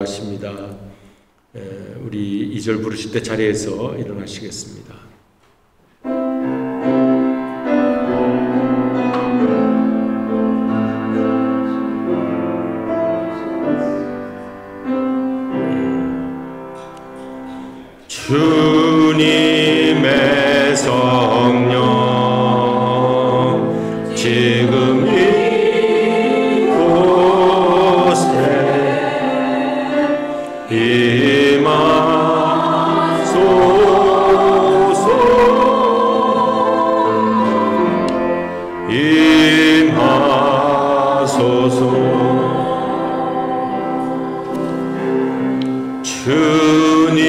나아가십니다. 우리 2절 부르실 때 자리에서 일어나시겠습니다. 주님의 성령 지금 이곳에 임하소서. 주님의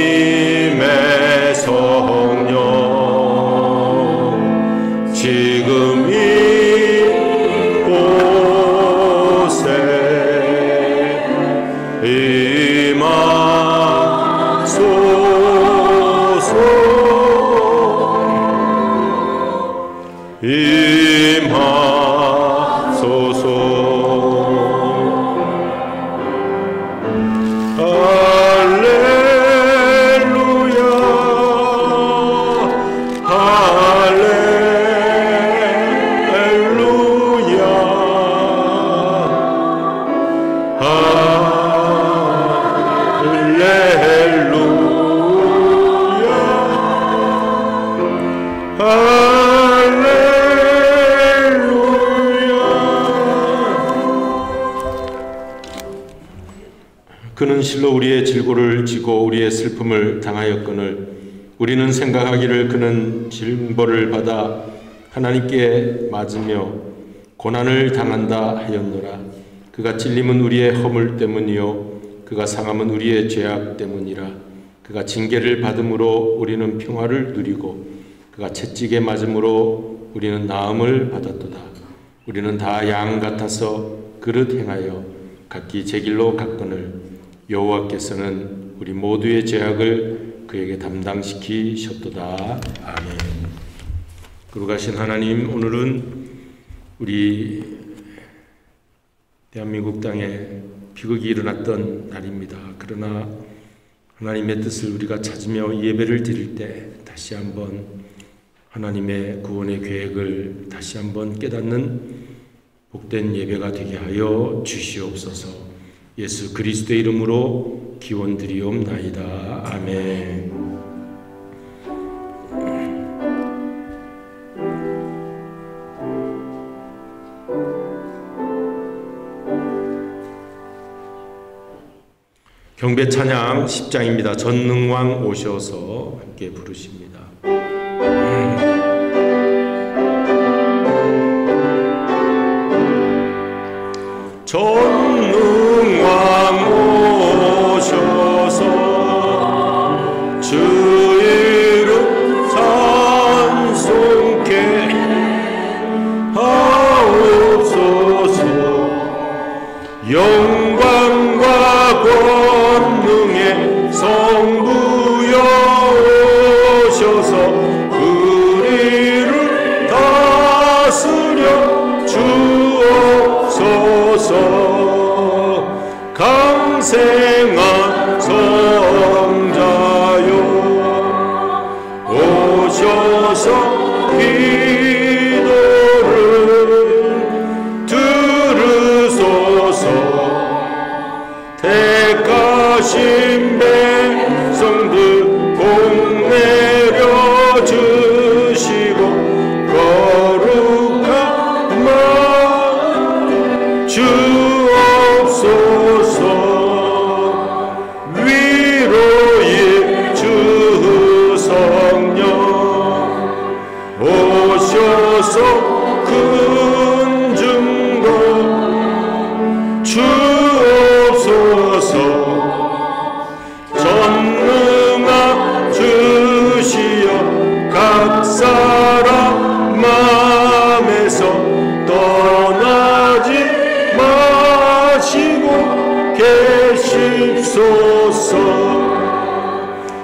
성령 지금 이곳에 임하소서. 그는 실로 우리의 질고를 지고 우리의 슬픔을 당하였거늘 우리는 생각하기를 그는 징벌을 받아 하나님께 맞으며 고난을 당한다 하였노라. 그가 찔림은 우리의 허물 때문이요 그가 상함은 우리의 죄악 때문이라. 그가 징계를 받음으로 우리는 평화를 누리고 그가 채찍에 맞음으로 우리는 나음을 받았도다. 우리는 다 양 같아서 그릇 행하여 각기 제 길로 갔거늘 여호와께서는 우리 모두의 죄악을 그에게 담당시키셨도다. 아멘. 거룩하신 하나님, 오늘은 우리 대한민국 땅에 비극이 일어났던 날입니다. 그러나 하나님의 뜻을 우리가 찾으며 예배를 드릴 때 다시 한번 하나님의 구원의 계획을 다시 한번 깨닫는 복된 예배가 되게 하여 주시옵소서. 예수 그리스도의 이름으로 기원드리옵나이다. 아멘. 경배 찬양 10장입니다. 전능왕 오셔서 함께 부르십니다. 전능왕 오셔서 주 이름 찬송케 하옵소서. 영광과 권능의 성부여 오셔서 우리를 다스려 주옵소서. 강생한 성자여 오셔서 기도를 들으소서. 택하신 백성들 복내려 주시고 거룩한 마음 주옵소서. 위로의 주 성령 오셔서 큰 증거 주옵소서. 전능한 주시여 각 사람 마음에서 떠나지 마시고 계십소서.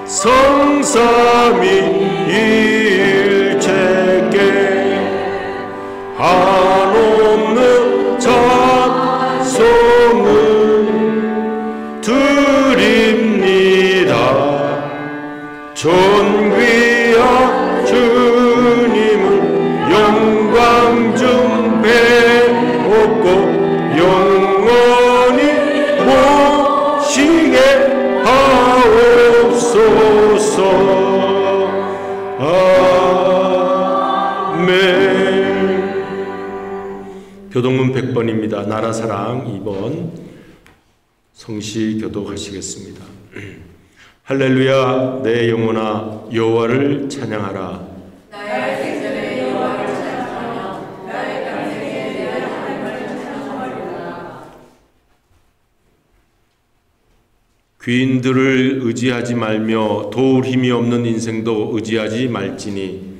성삼위일체께 한없는 찬송을 드립니다. 존귀한 주님은 영광 좀 배웠고 영원히 모시게 하옵소서. 아멘. 교독문 100번입니다. 나라사랑 2번 성시 교독하시겠습니다. 할렐루야. 내 영혼아 여호와를 찬양하라. 나의 생전에 여호와를 찬양하며 나의 평생에 내 하나님을 찬양하리로다. 귀인들을 의지하지 말며 도울 힘이 없는 인생도 의지하지 말지니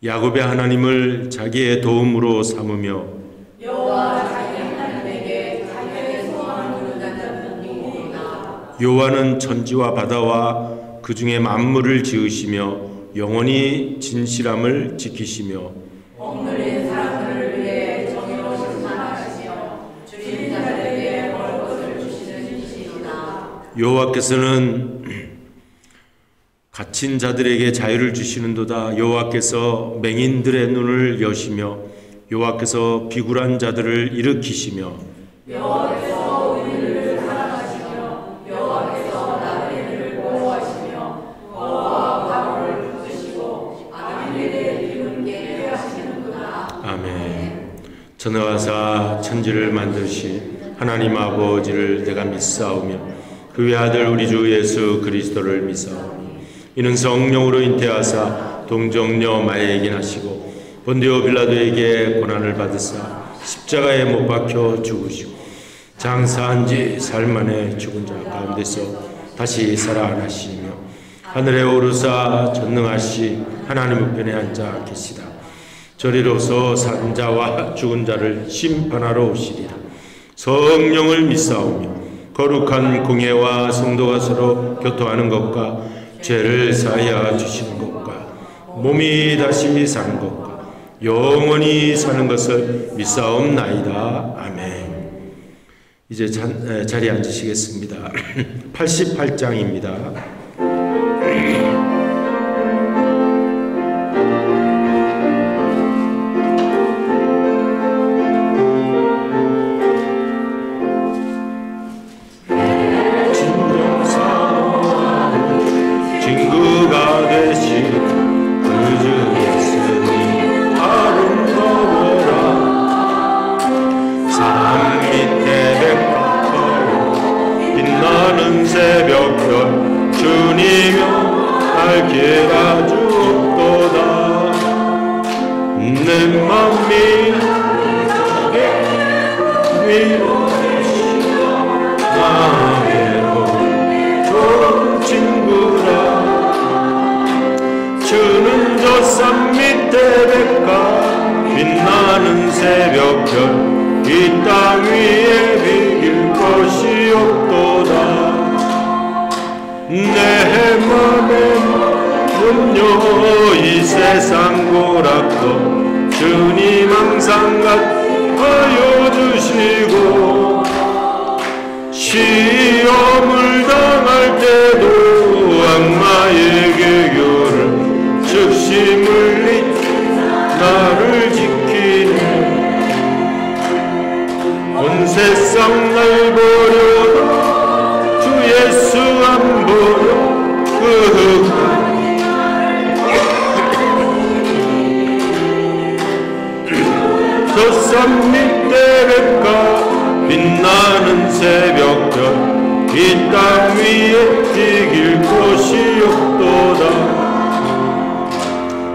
야곱의 하나님을 자기의 도움으로 삼으며 여호와 자기 하나님에게 자기의 소망을 두는 자는 누구이나. 여호와는 천지와 바다와 그 중에 만물을 지으시며 영원히 진실함을 지키시며 억눌린 사람들을 위해 정의로 심판하시며 주신 자들에게 벌 것을 주시는 이시로다. 여호와께서는 갇힌 자들에게 자유를 주시는도다. 여호와께서 맹인들의 눈을 여시며 여호와께서 비굴한 자들을 일으키시며 여호와께서 우리를 사랑하시며 여호와께서 나그네를 보호하시며 거와 바로를 붙으시고 악인들의 기분 깨게 하시는구나. 아멘. 전능하사 천지를 만드신 하나님 아버지를 내가 믿사오며 그 외아들 우리 주 예수 그리스도를 믿사오니 이는 성령으로 잉태하사 동정녀 마리아에게 나시고 본디오 빌라도에게 고난을 받으사 십자가에 못 박혀 죽으시고 장사한 지 사흘 만에 죽은 자 가운데서 다시 살아나시며 하늘에 오르사 전능하시 하나님 우편에 앉아 계시다. 저리로서 산 자와 죽은 자를 심판하러 오시리라. 성령을 믿사오며 거룩한 공회와 성도가 서로 교통하는 것과 죄를 사하여 주시는 것과 몸이 다시 사는 것과 영원히 사는 것을 믿사옵나이다. 아멘. 이제 자리에 앉으시겠습니다. 88장입니다. 새벽별 주님여 알게라 주옵도다. 내 맘이 위로되시며 나에로 좋은 친구라. 주는 저 산 밑에 백가 빛나는 새벽별 이 땅 위에 비길 것이 없도다. 내 맘에 문요 이 세상 고락도 주님 항상 같하여 주시고 시험을 당할 때도 악마에게 교를 즉시 물리쳐 나를 지키네. 온 세상 날 버려도 주 예수 안 보여 저 산 밑에 백가 빛나는 새벽별 이 땅 위에 튀길 곳이 없도다.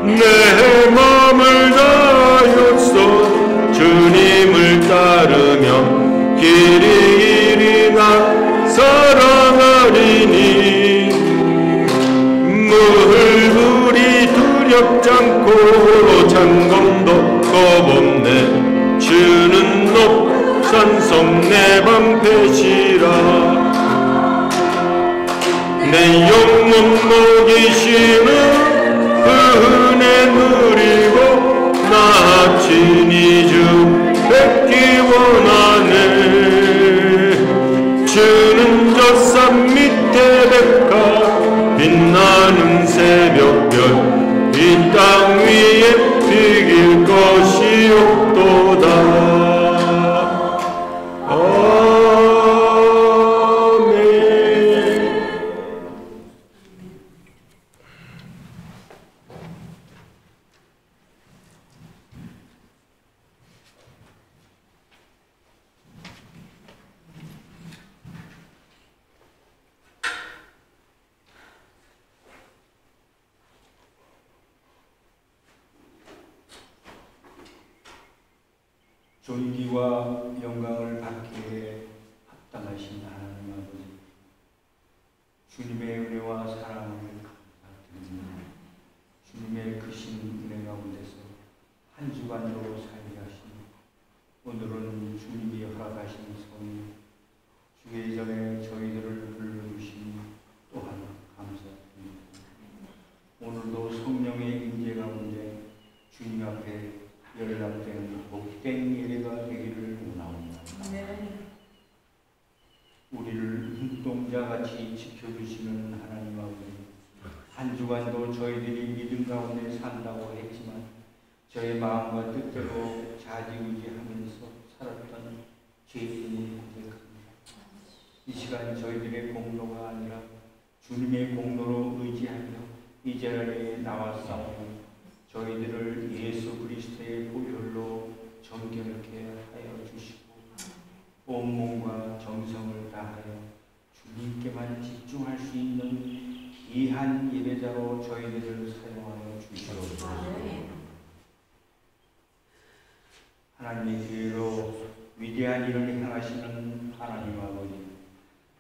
내 맘을 다하였어 주님을 따르며 길이 나 사랑하리니 물불이 두렵지 않고 장검도 겁없네. 주는 높산 성 내 방패시라. 내 영혼 먹이시는 그 은혜 누리고 나 친히 존귀와 영광을 받기에 합당하신 하나님 아버지, 주님의 은혜와 사랑을 감사드립니다. 주님의 크신 은혜 가운데서 한 주간으로 살게 하시니 오늘은 주님이 허락하신 성인 주의 전에 저희들을 불러주시니 또한 감사드립니다. 오늘도 성령의 임재 가운데 주님 앞에 연락되는 복된 예배가 되기를 원합니다. 우리를 눈동자같이 지켜주시는 하나님 아버지, 한 주간도 저희들이 믿음 가운데 산다고 했지만 저의 마음과 뜻대로 좌지우지하면서 살았던 죄인이 고백합니다. 이 시간 저희들의 공로가 아니라 주님의 공로로 의지하며 이 자리에 나왔사오니 저희들을 예수 그리스도의 보혈로 정결케 하여 주시고 온몸과 정성을 다하여 주님께만 집중할 수 있는 귀한 예배자로 저희들을 사용하여 주시옵소서. 하나님의 기회로 위대한 일을 행하시는 하나님 아버지,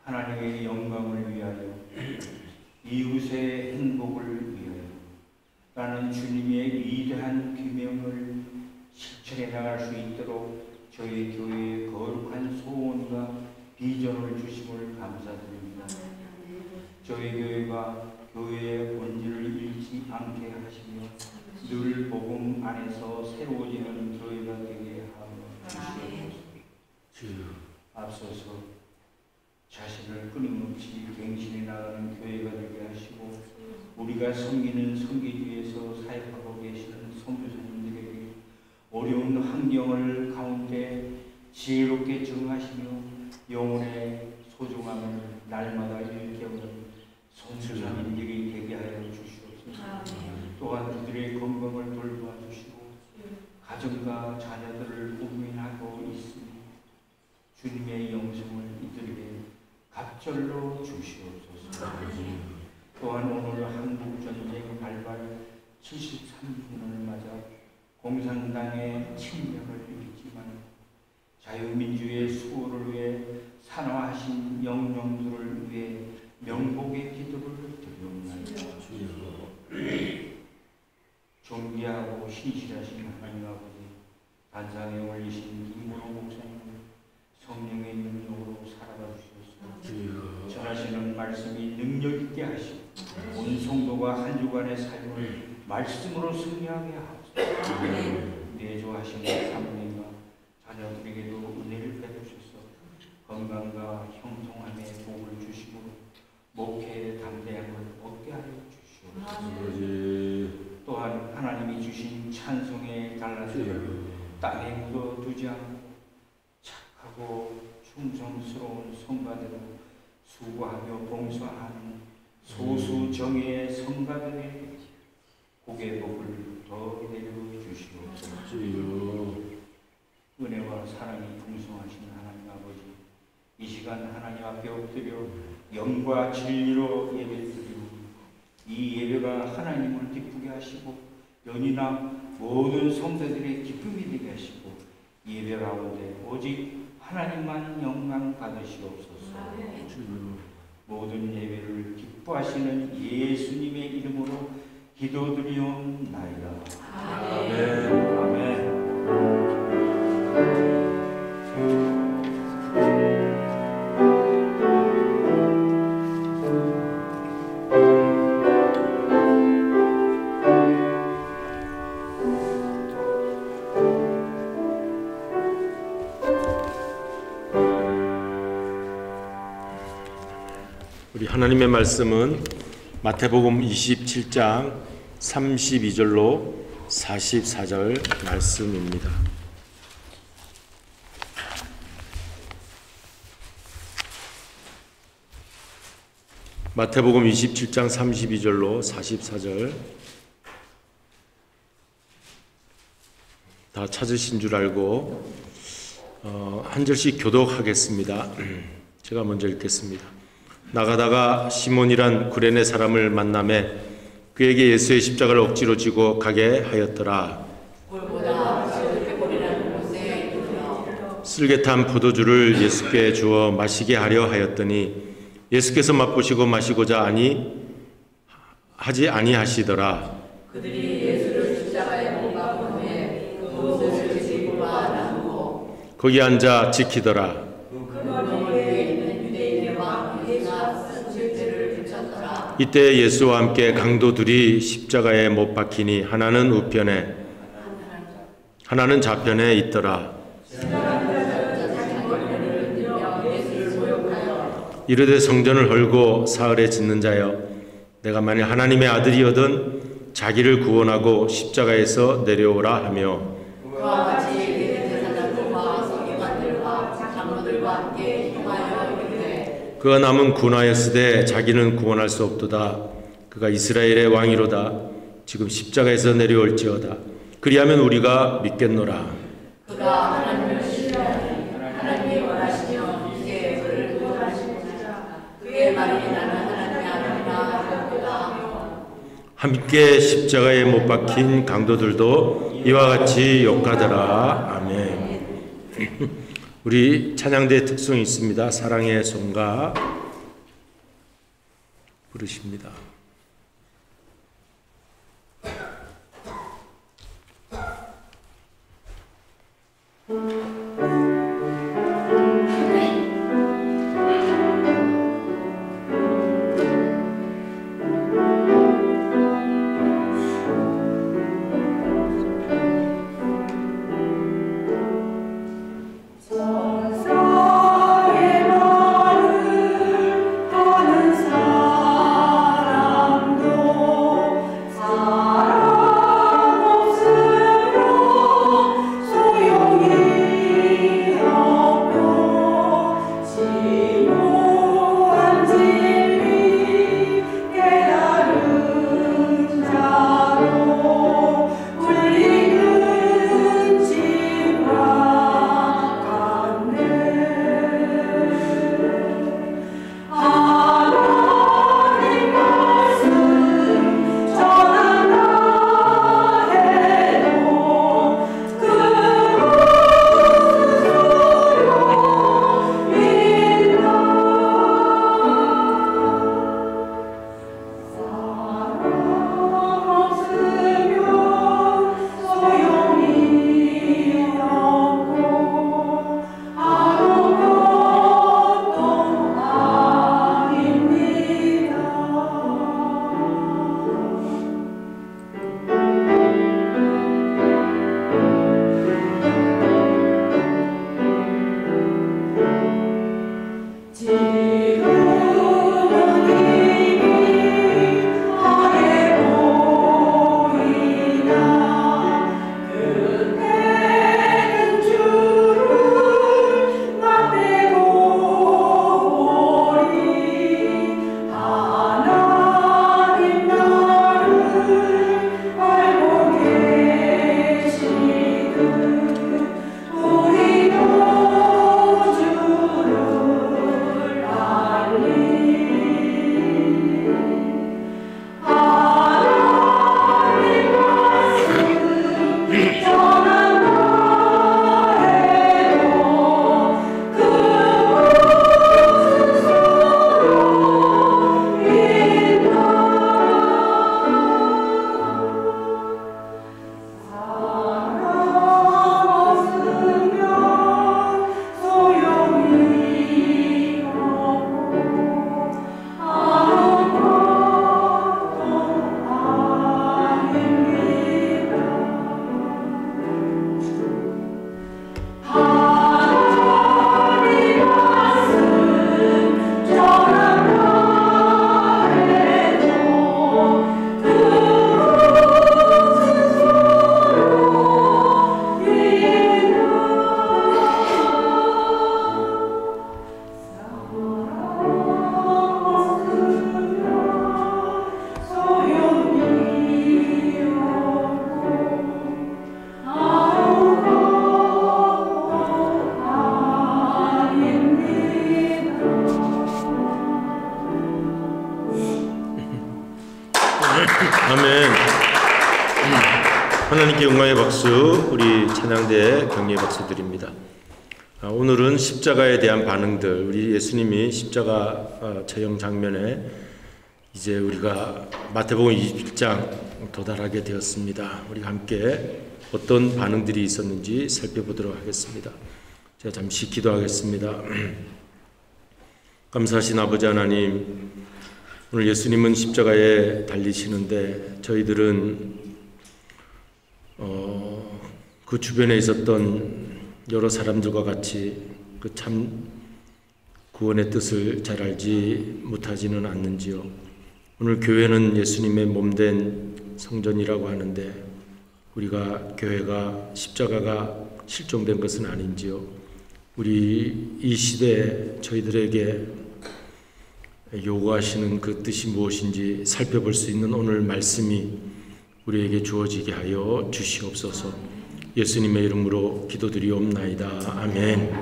하나님의 영광을 위하여 이웃의 행복을 위하여 라는 주님의 위대한 규명을 실천해 나갈 수 있도록 저희 교회의 거룩한 소원과 비전을 주심을 감사드립니다. 저희 교회가 교회의 본질을 잃지 않게 하시며 늘 복음 안에서 새로워지는 교회가 되게 하여 주시옵소서. 앞서서 자신을 끊임없이 갱신해 나가는 교회가 되게 하시고 우리가 섬기는 섬기주에서 사역하고 계시는 선교사님들에게 어려운 환경을 가운데 지혜롭게 정하시며 영혼의 소중함을 날마다 일깨우는 선교사님들이 되게 하여 주시옵소서. 또한 그들의 건강을 돌보아 주시고 가정과 자녀들을 고민하고 있으니 주님의 영성을 이들에게 갑절로 주시옵소서. 또한 오늘 한국전쟁 발발 73주년을 맞아 공산당의 침략을 이기지만 자유민주의 수호를 위해 산화하신 영령들을 위해 명복의 기도를 드리옵나이다. 존귀하고 신실하신 하나님 아버지, 단상에 올리신 김문호 목사님을 성령의 능력으로 살아가 주셔서 전하시는 말씀이 능력 있게 하시고 온 성도가 한 주간의 삶을 말씀으로 승리하게 하옵소서. 내조하시는 사모님과 자녀들에게도 은혜를 베푸셔서 건강과 형통함의 복을 주시고 목회의 담대함을 얻게 하여 주시옵소서. 또한 하나님이 주신 찬송의 달란트를 땅에 묻어두지 않고 착하고 충성스러운 성가대로 수고하며 봉사하는 소수 정예의 성가들에게 복의 복을 더 내려 주시옵소서. 은혜와 사랑이 풍성하신 하나님 아버지, 이 시간 하나님 앞에 엎드려 영과 진리로 예배드리고 이 예배가 하나님을 기쁘게 하시고 연이나 모든 성도들의 기쁨이 되게 하시고 예배 가운데 오직 하나님만 영광 받으시옵소서. 모든 예배를 기뻐하시는 예수님의 이름으로 기도드리옵나이다. 아멘. 아멘. 우리 하나님의 말씀은 마태복음 27장 32절로 44절 말씀입니다. 마태복음 27장 32절로 44절 다 찾으신 줄 알고 한 절씩 교독하겠습니다. 제가 먼저 읽겠습니다. 나가다가 시몬이란 구레네 사람을 만나매 그에게 예수의 십자가를 억지로 지고 가게 하였더라. 골고다 저렇게 버리라는 곳에 이르러 쓸개 탄 포도주를 예수께 주어 마시게 하려 하였더니 예수께서 맛보시고 마시고자 하지 아니하시더라. 그들이 예수를 십자가에 못 박은 후에 그것을 지고와 나누고 거기 앉아 지키더라. 그 건너에 있는 유대인의 왕 예수가 쓴 질들을 붙였더라. 이때 예수와 함께 강도 둘이 십자가에 못 박히니 하나는 우편에 하나는 좌편에 있더라. 이르되 성전을 헐고 사흘에 짓는 자여, 내가 만일 하나님의 아들이거든 자기를 구원하고 십자가에서 내려오라 하며 그와 같이 대제사장들과 서기관들과 장로들과 함께 행하여 이르되 그가 남은 군하였으되 자기는 구원할 수 없도다. 그가 이스라엘의 왕이로다. 지금 십자가에서 내려올지어다. 그리하면 우리가 믿겠노라. 그가 하나님을 신뢰하니 하나님이 원하시며 이제 그를 구원하시고자 그의 말이 나는 하나님의 아들이라 하였도다. 함께 십자가에 못 박힌 강도들도 이와 같이 욕하더라. 아멘. 우리 찬양대의 특성이 있습니다. 사랑의 송가 부르십니다. 아멘. 하나님께 영광의 박수, 우리 찬양대에 격려의 박수 드립니다. 오늘은 십자가에 대한 반응들, 우리 예수님이 십자가 처형 장면에 이제 우리가 마태복음 21장 도달하게 되었습니다. 우리가 함께 어떤 반응들이 있었는지 살펴보도록 하겠습니다. 제가 잠시 기도하겠습니다. 감사하신 아버지 하나님, 오늘 예수님은 십자가에 달리시는데 저희들은 그 주변에 있었던 여러 사람들과 같이 그 참 구원의 뜻을 잘 알지 못하지는 않는지요. 오늘 교회는 예수님의 몸된 성전이라고 하는데 우리가 교회가 십자가가 실종된 것은 아닌지요. 우리 이 시대에 저희들에게 요구하시는 그 뜻이 무엇인지 살펴볼 수 있는 오늘 말씀이 우리에게 주어지게 하여 주시옵소서. 예수님의 이름으로 기도드리옵나이다. 아멘.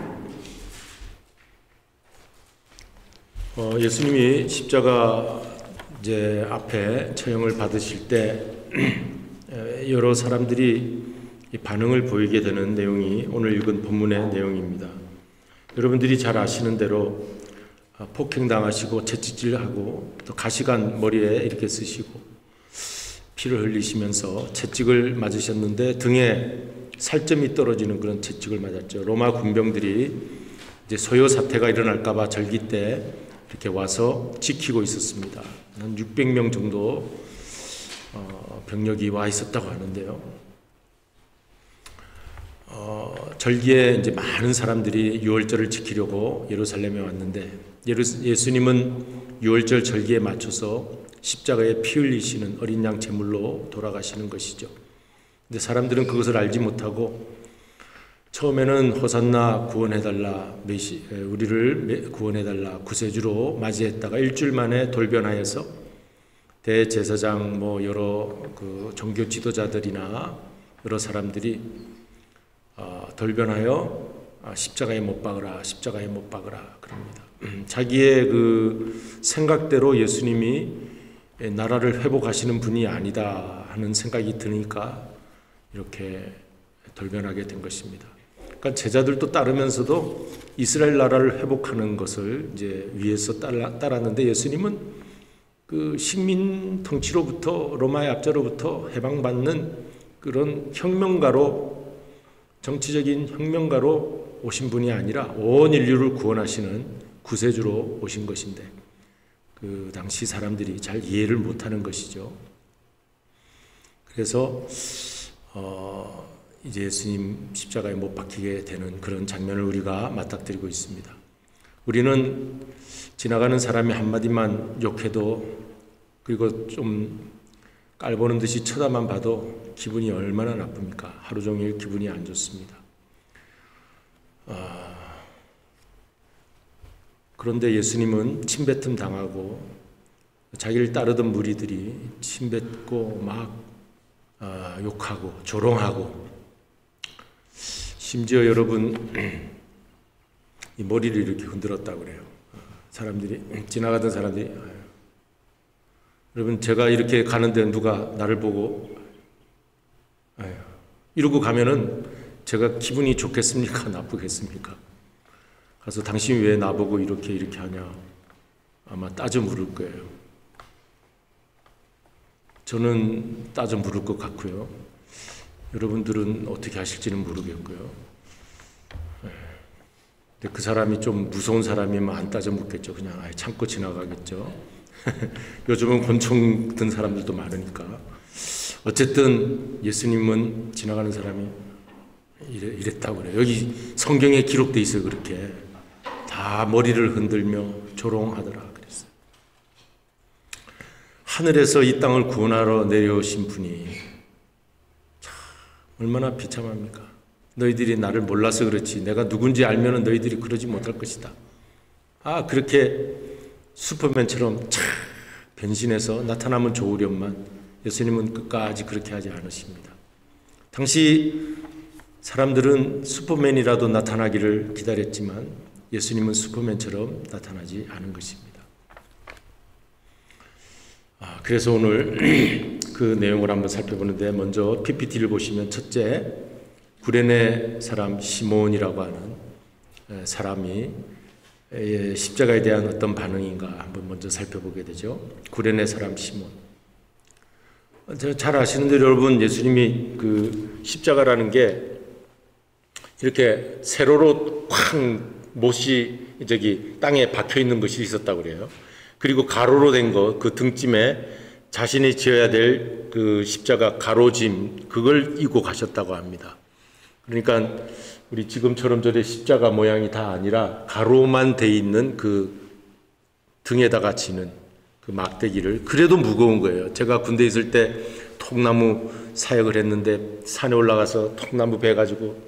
예수님이 십자가 이제 앞에 처형을 받으실 때 여러 사람들이 반응을 보이게 되는 내용이 오늘 읽은 본문의 내용입니다. 여러분들이 잘 아시는 대로 폭행당하시고 채찍질하고 또 가시관 머리에 이렇게 쓰시고 피를 흘리시면서 채찍을 맞으셨는데 등에 살점이 떨어지는 그런 채찍을 맞았죠. 로마 군병들이 이제 소요 사태가 일어날까봐 절기 때 이렇게 와서 지키고 있었습니다. 한 600명 정도 병력이 와 있었다고 하는데요. 절기에 이제 많은 사람들이 유월절을 지키려고 예루살렘에 왔는데 예수님은 유월절 절기에 맞춰서 십자가에 피 흘리시는 어린 양 제물로 돌아가시는 것이죠. 근데 사람들은 그것을 알지 못하고 처음에는 호산나 구원해달라, 우리를 구원해달라, 구세주로 맞이했다가 일주일 만에 돌변하여서 대제사장 여러 그 종교 지도자들이나 여러 사람들이 돌변하여 십자가에 못 박으라, 십자가에 못 박으라 그럽니다. 자기의 그 생각대로 예수님이 나라를 회복하시는 분이 아니다 하는 생각이 드니까 이렇게 돌변하게 된 것입니다. 그러니까 제자들도 따르면서도 이스라엘 나라를 회복하는 것을 이제 위에서 따랐는데 예수님은 그 식민 통치로부터 로마의 압제로부터 해방받는 그런 혁명가로 정치적인 혁명가로 오신 분이 아니라 온 인류를 구원하시는 구세주로 오신 것인데 그 당시 사람들이 잘 이해를 못하는 것이죠. 그래서 이제 예수님 십자가에 못 박히게 되는 그런 장면을 우리가 맞닥뜨리고 있습니다. 우리는 지나가는 사람이 한마디만 욕해도 그리고 좀 깔보는 듯이 쳐다만 봐도 기분이 얼마나 나쁩니까? 하루 종일 기분이 안 좋습니다. 그런데 예수님은 침뱉음 당하고 자기를 따르던 무리들이 침뱉고 막 욕하고 조롱하고 심지어 여러분 이 머리를 이렇게 흔들었다고 그래요. 사람들이 지나가던 사람들이 여러분 제가 이렇게 가는데 누가 나를 보고 이러고 가면은 제가 기분이 좋겠습니까? 나쁘겠습니까? 가서 당신이 왜 나보고 이렇게 하냐 아마 따져 물을 거예요. 저는 따져 물을 것 같고요. 여러분들은 어떻게 하실지는 모르겠고요. 근데 그 사람이 좀 무서운 사람이면 안 따져 묻겠죠. 그냥 참고 지나가겠죠. 요즘은 권총 든 사람들도 많으니까. 어쨌든 예수님은 지나가는 사람이 이랬다고 그래요. 여기 성경에 기록돼 있어요. 그렇게 다 머리를 흔들며 조롱하더라 그랬어요. 하늘에서 이 땅을 구원하러 내려오신 분이 참 얼마나 비참합니까? 너희들이 나를 몰라서 그렇지 내가 누군지 알면은 너희들이 그러지 못할 것이다. 그렇게 슈퍼맨처럼 착 변신해서 나타나면 좋으련만 예수님은 끝까지 그렇게 하지 않으십니다. 당시 사람들은 슈퍼맨이라도 나타나기를 기다렸지만 예수님은 슈퍼맨처럼 나타나지 않은 것입니다. 그래서 오늘 그 내용을 한번 살펴보는데 먼저 PPT를 보시면 첫째 구레네 사람 시몬이라고 하는 사람이 십자가에 대한 어떤 반응인가 한번 먼저 살펴보게 되죠. 구레네 사람 시몬. 잘 아시는 대로 여러분, 예수님이 그 십자가라는 게 이렇게 세로로 쾅 못이 땅에 박혀 있는 것이 있었다고 그래요. 그리고 가로로 된 거, 그 등짐에 자신이 지어야 될 그 십자가 가로짐, 그걸 이고 가셨다고 합니다. 그러니까 우리 지금처럼 저래 십자가 모양이 다 아니라 가로만 돼 있는 그 등에다가 지는 그 막대기를, 그래도 무거운 거예요. 제가 군대 있을 때 통나무 사역을 했는데 산에 올라가서 통나무 배 가지고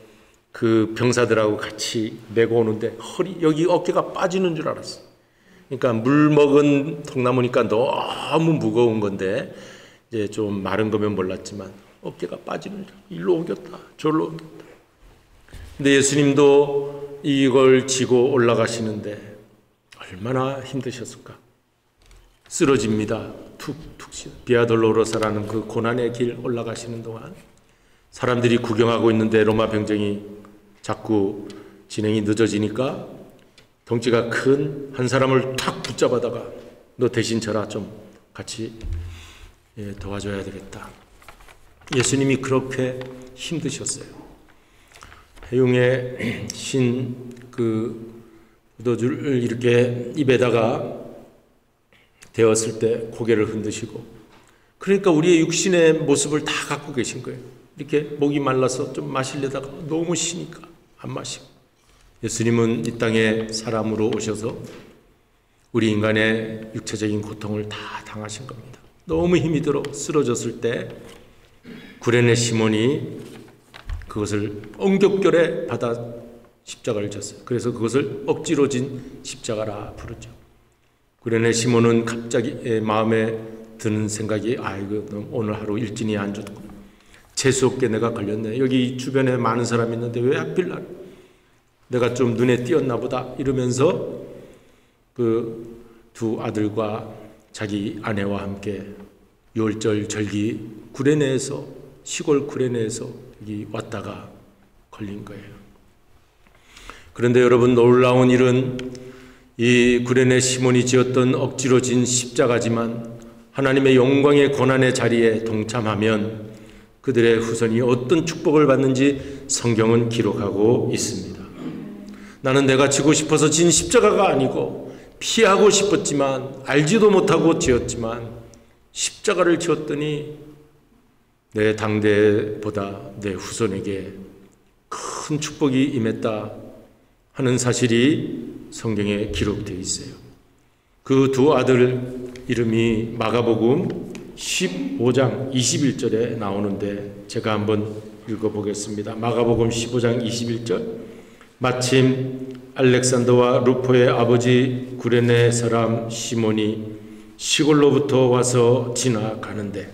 그 병사들하고 같이 메고 오는데 여기 어깨가 빠지는 줄 알았어. 그러니까 물 먹은 통나무니까 너무 무거운 건데 이제 좀 마른 거면 몰랐지만 어깨가 빠지는 줄, 일로 옮겼다 저로 옮겼다. 근데 예수님도 이걸 지고 올라가시는데 얼마나 힘드셨을까. 쓰러집니다. 툭툭 비아돌로로사라는 그 고난의 길 올라가시는 동안 사람들이 구경하고 있는데 로마 병정이 자꾸 진행이 늦어지니까 덩치가 큰 한 사람을 탁 붙잡아다가 너 대신 져라, 좀 같이 도와줘야 되겠다. 예수님이 그렇게 힘드셨어요. 해용의 신 그 포도주를 이렇게 입에다가 데웠을 때 고개를 흔드시고, 그러니까 우리의 육신의 모습을 다 갖고 계신 거예요. 이렇게 목이 말라서 좀 마시려다가 너무 쉬니까 안 마시고, 예수님은 이 땅에 사람으로 오셔서 우리 인간의 육체적인 고통을 다 당하신 겁니다. 너무 힘이 들어 쓰러졌을 때 구레네 시몬이 그것을 엉겹결에 받아 십자가를 졌어요. 그래서 그것을 억지로 진 십자가라 부르죠. 구레네 시몬은 갑자기 마음에 드는 생각이, 이거 오늘 하루 일진이 안 좋구나. 재수없게 내가 걸렸네. 여기 주변에 많은 사람이 있는데 왜 하필 내가 좀 눈에 띄었나 보다 이러면서 그 두 아들과 자기 아내와 함께 유월절 절기 구레네에서, 시골 구레네에서 여기 왔다가 걸린 거예요. 그런데 여러분, 놀라운 일은 이 구레네 시몬이 지었던 억지로 진 십자가지만 하나님의 영광의 고난의 자리에 동참하면 그들의 후손이 어떤 축복을 받는지 성경은 기록하고 있습니다. 나는 내가 지고 싶어서 진 십자가가 아니고 피하고 싶었지만 알지도 못하고 지었지만 십자가를 지었더니 내 당대보다 내 후손에게 큰 축복이 임했다 하는 사실이 성경에 기록되어 있어요. 그 두 아들 이름이 마가복음 15장 21절에 나오는데 제가 한번 읽어보겠습니다. 마가복음 15장 21절. 마침 알렉산더와 루포의 아버지 구레네 사람 시몬이 시골로부터 와서 지나가는데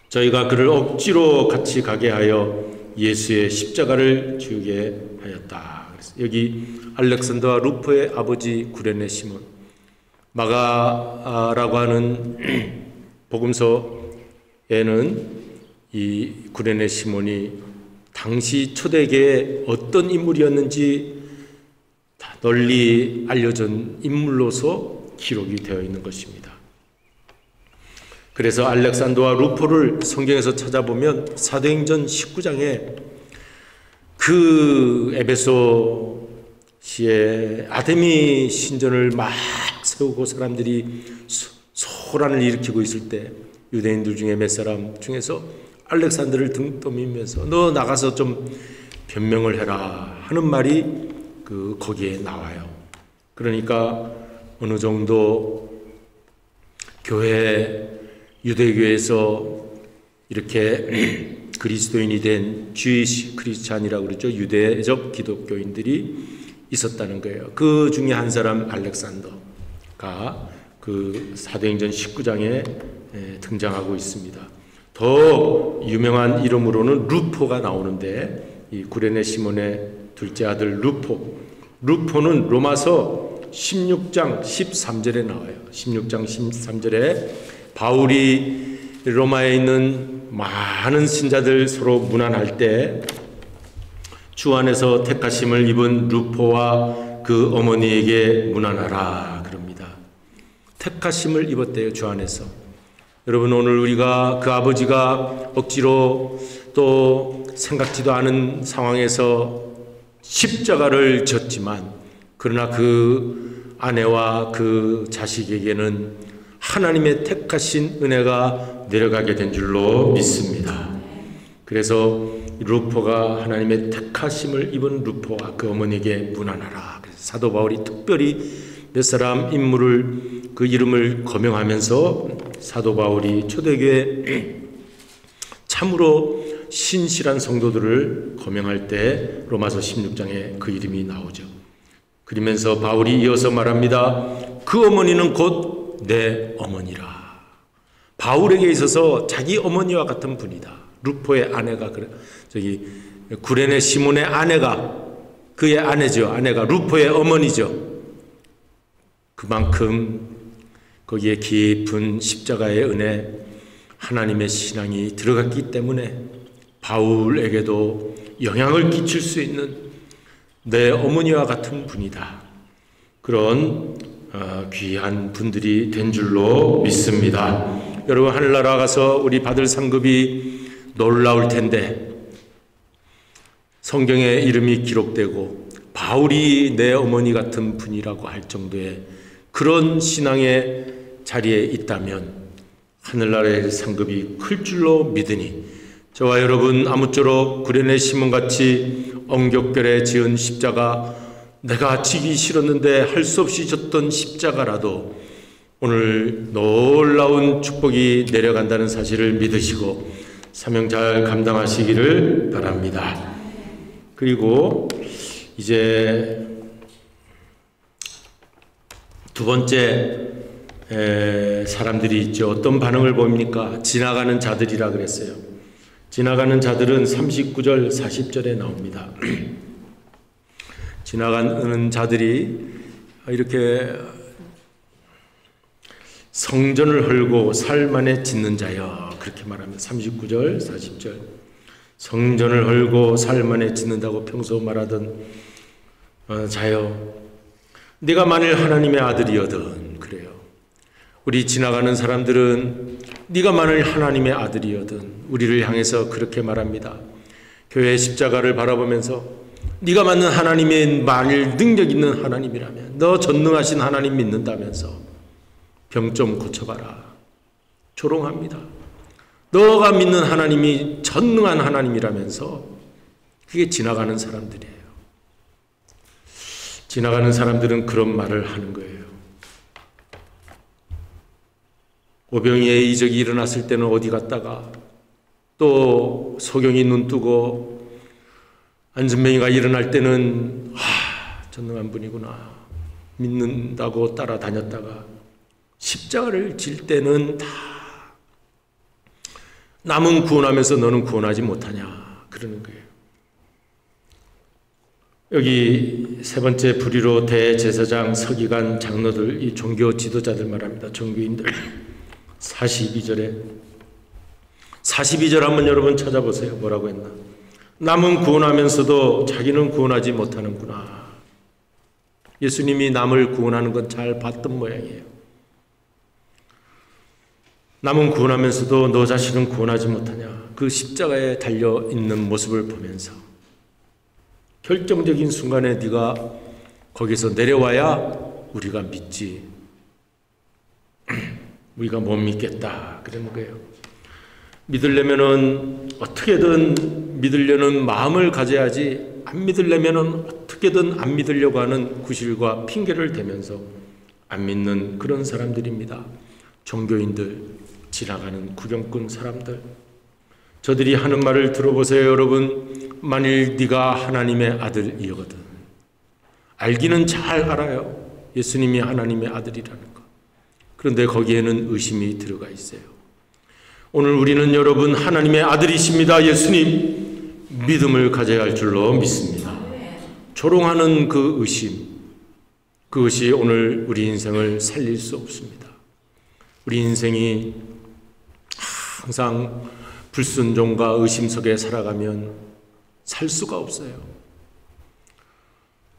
저희가 그를 억지로 같이 가게 하여 예수의 십자가를 지우게 하였다. 그래서 여기 알렉산더와 루포의 아버지 구레네 시몬, 마가라고 하는 복음서에는 이 구레네 시몬이 당시 초대계에 어떤 인물이었는지 다 널리 알려진 인물로서 기록이 되어 있는 것입니다. 그래서 알렉산더와 루포를 성경에서 찾아보면 사도행전 19장에 그 에베소시에 아데미 신전을 막 세우고 사람들이 소란을 일으키고 있을 때 유대인들 중에 몇 사람 중에서 알렉산더를 등 떠밀면서 너 나가서 좀 변명을 해라 하는 말이 거기에 나와요. 그러니까 어느 정도 유대교에서 이렇게 그리스도인이 된 주이시 크리스찬이라고 그러죠. 유대적 기독교인들이 있었다는 거예요. 그 중에 한 사람 알렉산더가 그 사도행전 19장에 등장하고 있습니다. 더 유명한 이름으로는 루포가 나오는데 이 구레네 시몬의 둘째 아들 루포는 로마서 16장 13절에 나와요. 16장 13절에 바울이 로마에 있는 많은 신자들 서로 문안할 때 주 안에서 택하심을 입은 루포와 그 어머니에게 문안하라 그럽니다. 택하심을 입었대요, 주 안에서. 여러분, 오늘 우리가 그 아버지가 억지로 또 생각지도 않은 상황에서 십자가를 졌지만, 그러나 그 아내와 그 자식에게는 하나님의 택하신 은혜가 내려가게 된 줄로 믿습니다. 그래서 루포가 하나님의 택하심을 입은 루포와 그 어머니에게 문안하라. 그래서 사도 바울이 특별히 몇 사람 인물을 그 이름을 거명하면서 사도 바울이 초대교회 참으로 신실한 성도들을 거명할 때 로마서 16장에 그 이름이 나오죠. 그러면서 바울이 이어서 말합니다. 그 어머니는 곧 내 어머니라. 바울에게 있어서 자기 어머니와 같은 분이다. 루포의 아내가 구레네 시몬의 아내가 그의 아내죠. 아내가 루포의 어머니죠. 그만큼 거기에 깊은 십자가의 은혜, 하나님의 신앙이 들어갔기 때문에 바울에게도 영향을 끼칠 수 있는 내 어머니와 같은 분이다. 그런 귀한 분들이 된 줄로 믿습니다. 여러분, 하늘나라 가서 우리 받을 상급이 놀라울 텐데, 성경에 이름이 기록되고 바울이 내 어머니 같은 분이라고 할 정도의 그런 신앙의 자리에 있다면 하늘나라의 상급이 클 줄로 믿으니, 저와 여러분 아무쪼록 구레네 시몬같이 엉겹결에 지은 십자가, 내가 지기 싫었는데 할 수 없이 졌던 십자가라도 오늘 놀라운 축복이 내려간다는 사실을 믿으시고 사명 잘 감당하시기를 바랍니다. 그리고 이제 두 번째 사람들이 있죠. 어떤 반응을 보입니까? 지나가는 자들이라 그랬어요. 지나가는 자들은 39절 40절에 나옵니다. 지나가는 자들이 이렇게 성전을 헐고 살만에 짓는 자여, 그렇게 말합니다. 39절 40절. 성전을 헐고 살만에 짓는다고 평소 말하던 자여, 네가 만일 하나님의 아들이여든, 그래요. 우리 지나가는 사람들은 네가 만일 하나님의 아들이여든 우리를 향해서 그렇게 말합니다. 교회 십자가를 바라보면서 네가 맞는 하나님의 만일 능력 있는 하나님이라면, 너 전능하신 하나님 믿는다면서 병 좀 고쳐봐라. 조롱합니다. 너가 믿는 하나님이 전능한 하나님이라면서. 그게 지나가는 사람들이에요. 지나가는 사람들은 그런 말을 하는 거예요. 오병이의 이적이 일어났을 때는 어디 갔다가, 또 소경이 눈 뜨고 안전뱅이가 일어날 때는 전능한 분이구나 믿는다고 따라다녔다가, 십자가를 질 때는 다 남은 구원하면서 너는 구원하지 못하냐 그러는 거예요. 여기 세 번째 부류로 대제사장, 서기관, 장로들, 이 종교 지도자들 말합니다. 종교인들. 42절 한번 여러분 찾아보세요. 뭐라고 했나? 남은 구원하면서도 자기는 구원하지 못하는구나. 예수님이 남을 구원하는 건 잘 봤던 모양이에요. 남은 구원하면서도 너 자신은 구원하지 못하냐. 그 십자가에 달려있는 모습을 보면서 결정적인 순간에 네가 거기서 내려와야 우리가 믿지. 우리가 못 믿겠다 그러는 거예요. 믿으려면은 어떻게든 믿으려는 마음을 가져야지, 안 믿으려면은 어떻게든 안 믿으려고 하는 구실과 핑계를 대면서 안 믿는 그런 사람들입니다. 종교인들, 지나가는 구경꾼 사람들. 저들이 하는 말을 들어보세요. 여러분, 만일 네가 하나님의 아들이거든. 알기는 잘 알아요. 예수님이 하나님의 아들이라는 거. 그런데 거기에는 의심이 들어가 있어요. 오늘 우리는 여러분 하나님의 아들이십니다. 예수님 믿음을 가져야 할 줄로 믿습니다. 조롱하는 그 의심, 그것이 오늘 우리 인생을 살릴 수 없습니다. 우리 인생이 항상 불순종과 의심 속에 살아가면 살 수가 없어요.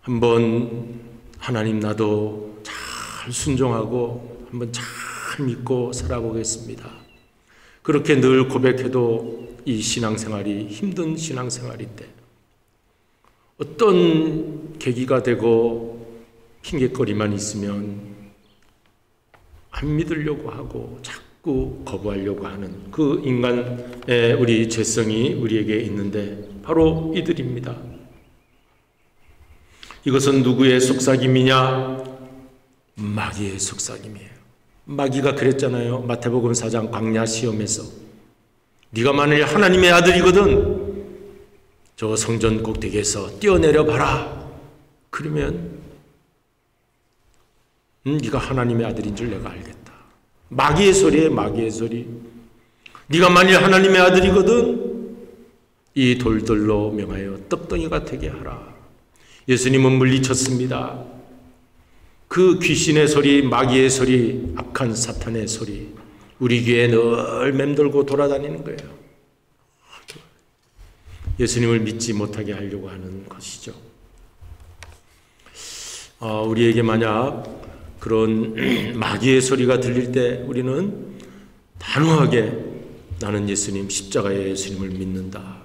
한번 하나님 나도 잘 순종하고 한번 잘 믿고 살아보겠습니다. 그렇게 늘 고백해도 이 신앙생활이 힘든 신앙생활인데 어떤 계기가 되고 핑계거리만 있으면 안 믿으려고 하고 자꾸 거부하려고 하는 그 인간의 우리 죄성이 우리에게 있는데 바로 이들입니다. 이것은 누구의 속삭임이냐? 마귀의 속삭임이에요. 마귀가 그랬잖아요. 마태복음 4장 광야 시험에서 네가 만일 하나님의 아들이거든 저 성전 꼭대기에서 뛰어내려 봐라. 그러면 네가 하나님의 아들인 줄 내가 알겠다. 마귀의 소리에 마귀의 소리. 네가 만일 하나님의 아들이거든 이 돌들로 명하여 떡덩이가 되게 하라. 예수님은 물리쳤습니다. 그 귀신의 소리, 마귀의 소리, 악한 사탄의 소리 우리 귀에 늘 맴돌고 돌아다니는 거예요. 예수님을 믿지 못하게 하려고 하는 것이죠. 우리에게 만약 그런 마귀의 소리가 들릴 때 우리는 단호하게 나는 예수님, 십자가의 예수님을 믿는다.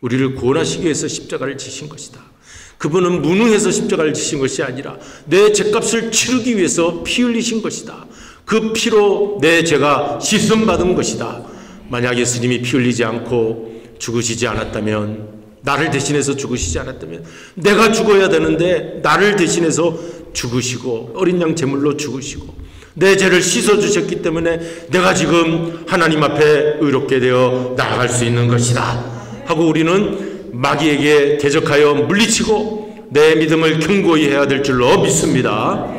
우리를 구원하시기 위해서 십자가를 지신 것이다. 그분은 무능해서 십자가를 지신 것이 아니라 내 죄값을 치르기 위해서 피 흘리신 것이다. 그 피로 내 죄가 씻음받은 것이다. 만약 예수님이 피 흘리지 않고 죽으시지 않았다면, 나를 대신해서 죽으시지 않았다면 내가 죽어야 되는데 나를 대신해서 죽으시고 어린 양 제물로 죽으시고 내 죄를 씻어주셨기 때문에 내가 지금 하나님 앞에 의롭게 되어 나아갈 수 있는 것이다 하고 우리는 마귀에게 대적하여 물리치고 내 믿음을 견고히 해야 될 줄로 믿습니다.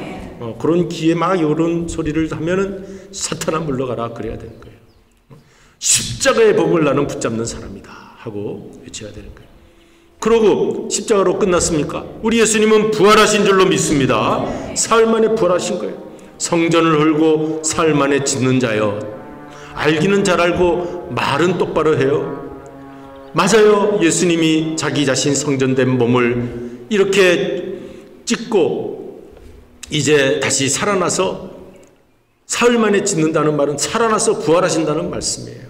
그런 귀에 막 이런 소리를 하면은 사탄아 물러가라 그래야 되는 거예요. 십자가의 복을 나는 붙잡는 사람이다 하고 외쳐야 되는 거예요. 그러고 십자가로 끝났습니까? 우리 예수님은 부활하신 줄로 믿습니다. 사흘 만에 부활하신 거예요. 성전을 헐고 사흘 만에 짓는 자여, 알기는 잘 알고 말은 똑바로 해요. 맞아요. 예수님이 자기 자신 성전된 몸을 이렇게 찍고 이제 다시 살아나서 사흘 만에 짓는다는 말은 살아나서 부활하신다는 말씀이에요.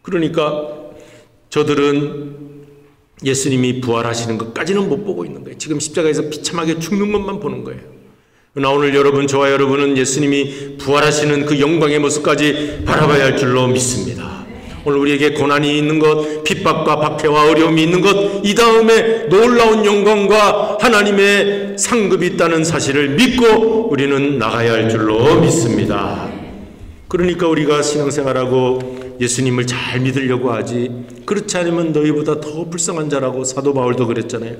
그러니까 저들은 예수님이 부활하시는 것까지는 못 보고 있는 거예요. 지금 십자가에서 비참하게 죽는 것만 보는 거예요. 그러나 오늘 여러분, 저와 여러분은 예수님이 부활하시는 그 영광의 모습까지 바라봐야 할 줄로 믿습니다. 오늘 우리에게 고난이 있는 것, 핍박과 박해와 어려움이 있는 것, 이 다음에 놀라운 영광과 하나님의 상급이 있다는 사실을 믿고 우리는 나가야 할 줄로 믿습니다. 그러니까 우리가 신앙생활하고 예수님을 잘 믿으려고 하지, 그렇지 않으면 너희보다 더 불쌍한 자라고 사도 바울도 그랬잖아요.